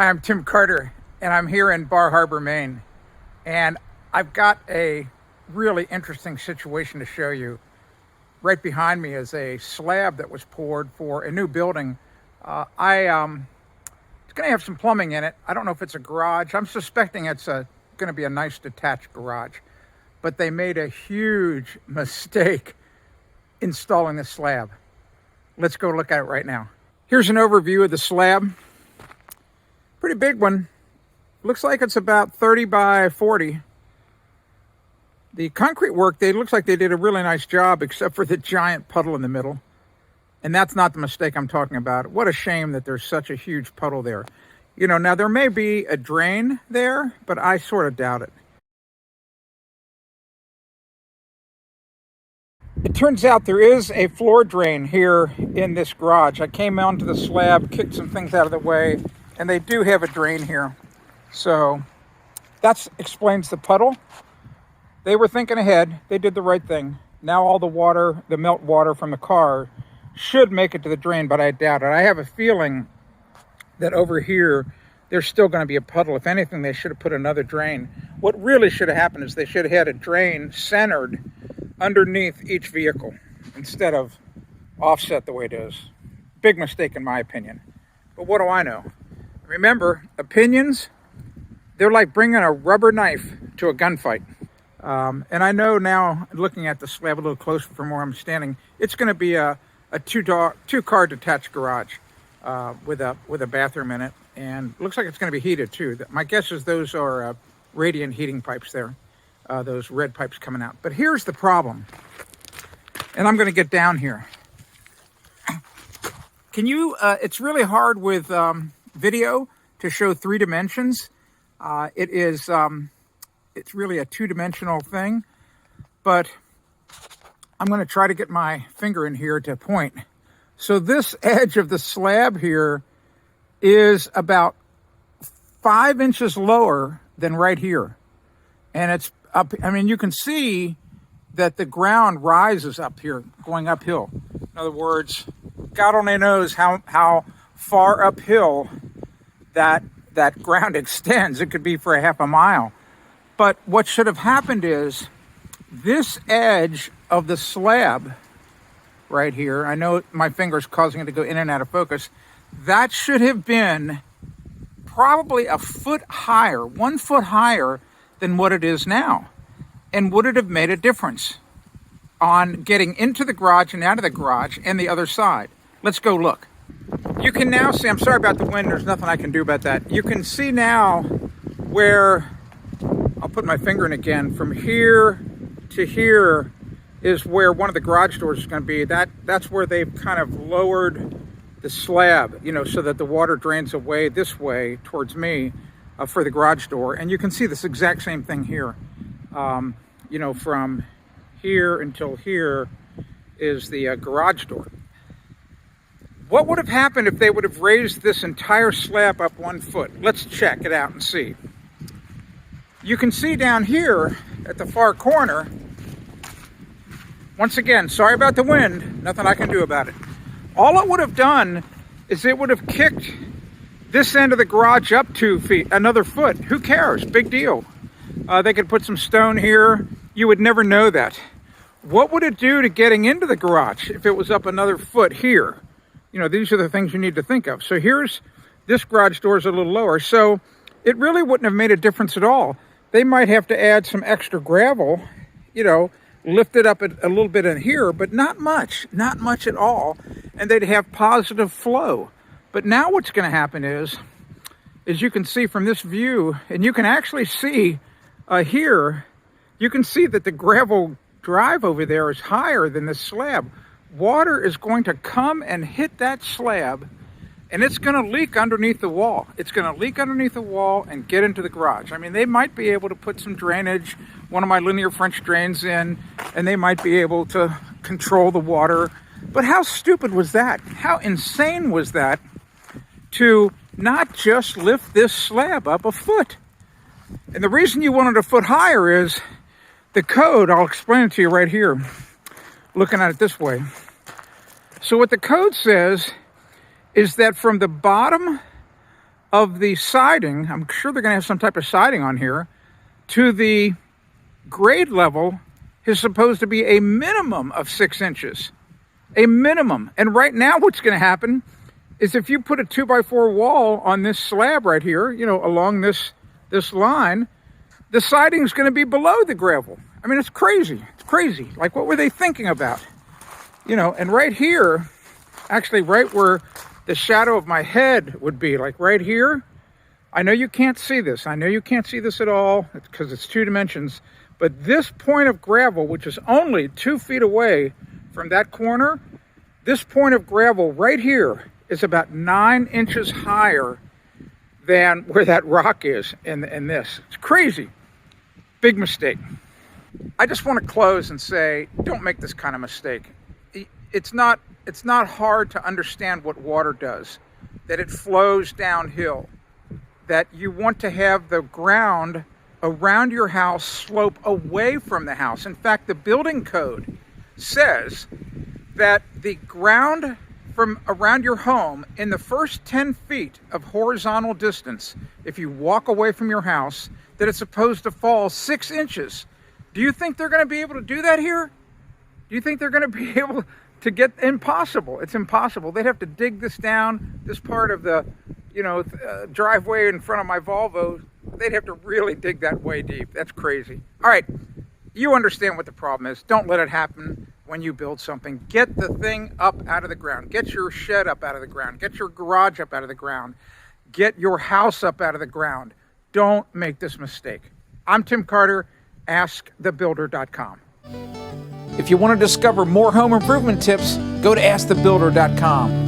Hi, I'm Tim Carter, and I'm here in Bar Harbor, Maine. And I've got a really interesting situation to show you. Right behind me is a slab that was poured for a new building. It's going to have some plumbing in it. I don't know if it's a garage. I'm suspecting it's going to be a nice detached garage. But they made a huge mistake installing the slab. Let's go look at it right now. Here's an overview of the slab. Pretty big one. Looks like it's about 30 by 40. The concrete work, looks like they did a really nice job, except for the giant puddle in the middle. And that's not the mistake I'm talking about. What a shame that there's such a huge puddle there. You know, now there may be a drain there, but I sort of doubt it. It turns out there is a floor drain here in this garage. I came onto the slab, kicked some things out of the way, and they do have a drain here. So that explains the puddle. They were thinking ahead. They did the right thing. Now all the water, the melt water from the car, should make it to the drain, but I doubt it. I have a feeling that over here, there's still going to be a puddle. If anything, they should have put another drain. What really should have happened is they should have had a drain centered underneath each vehicle instead of offset the way it is. Big mistake in my opinion. But what do I know? Remember, opinions, they're like bringing a rubber knife to a gunfight. And I know now, looking at the slab a little closer from where I'm standing, it's going to be a two-car detached garage with a bathroom in it. And looks like it's going to be heated too. My guess is those are radiant heating pipes there, those red pipes coming out. But here's the problem. And I'm going to get down here. Can you, it's really hard with video to show 3 dimensions. It's really a 2-dimensional thing, but I'm going to try to get my finger in here to point. So this edge of the slab here is about 5 inches lower than right here. And it's up, I mean, you can see that the ground rises up here, going uphill. In other words, God only knows how far uphill that ground extends. It could be for a half a mile. But what should have happened is this edge of the slab right here, I know my finger's causing it to go in and out of focus, that should have been probably a foot higher, 1 foot higher than what it is now. And would it have made a difference on getting into the garage and out of the garage and the other side? Let's go look. You can now see, I'm sorry about the wind, there's nothing I can do about that. You can see now where, I'll put my finger in again, from here to here is where one of the garage doors is going to be. That's where they've kind of lowered the slab, you know, so that the water drains away this way towards me for the garage door. And you can see this exact same thing here. You know, from here until here is the garage door. What would have happened if they would have raised this entire slab up 1 foot? Let's check it out and see. You can see down here at the far corner, once again, sorry about the wind, nothing I can do about it. All it would have done is it would have kicked this end of the garage up 2 feet, another foot. Who cares? Big deal. They could put some stone here. You would never know that. What would it do to getting into the garage if it was up another foot here? You know, these are the things you need to think of. So here's, this garage door is a little lower. So it really wouldn't have made a difference at all. They might have to add some extra gravel, you know, lift it up a little bit in here, but not much at all. And they'd have positive flow. But now what's going to happen is you can see from this view, and you can actually see here, you can see that the gravel drive over there is higher than the slab. Water is going to come and hit that slab, and it's going to leak underneath the wall. It's going to leak underneath the wall and get into the garage. I mean, they might be able to put some drainage, one of my linear French drains in, and they might be able to control the water. But how stupid was that? How insane was that to not just lift this slab up a foot? And the reason you want it a foot higher is the code. I'll explain it to you right here, looking at it this way. So what the code says is that from the bottom of the siding, I'm sure they're going to have some type of siding on here, to the grade level is supposed to be a minimum of 6 inches. A minimum. And right now what's going to happen is if you put a 2x4 wall on this slab right here, you know, along this line, the siding is going to be below the gravel. I mean, it's crazy. It's crazy. Like, what were they thinking about? You know, and right here, actually right where the shadow of my head would be, like right here, I know you can't see this. I know you can't see this at all because it's 2 dimensions. But this point of gravel, which is only 2 feet away from that corner, this point of gravel right here is about 9 inches higher than where that rock is in this. It's crazy. Big mistake. I just want to close and say, don't make this kind of mistake. It's not hard to understand what water does, that it flows downhill, that you want to have the ground around your house slope away from the house. In fact, the building code says that the ground from around your home in the first 10 feet of horizontal distance, if you walk away from your house, that it's supposed to fall 6 inches. Do you think they're going to be able to do that here? Do you think they're going to be able to get? Impossible. It's impossible. They'd have to dig this down, this part of the, you know, driveway in front of my Volvo. They'd have to really dig that way deep. That's crazy. All right. You understand what the problem is. Don't let it happen when you build something. Get the thing up out of the ground. Get your shed up out of the ground. Get your garage up out of the ground. Get your house up out of the ground. Don't make this mistake. I'm Tim Carter, AskTheBuilder.com. If you want to discover more home improvement tips, go to AskTheBuilder.com.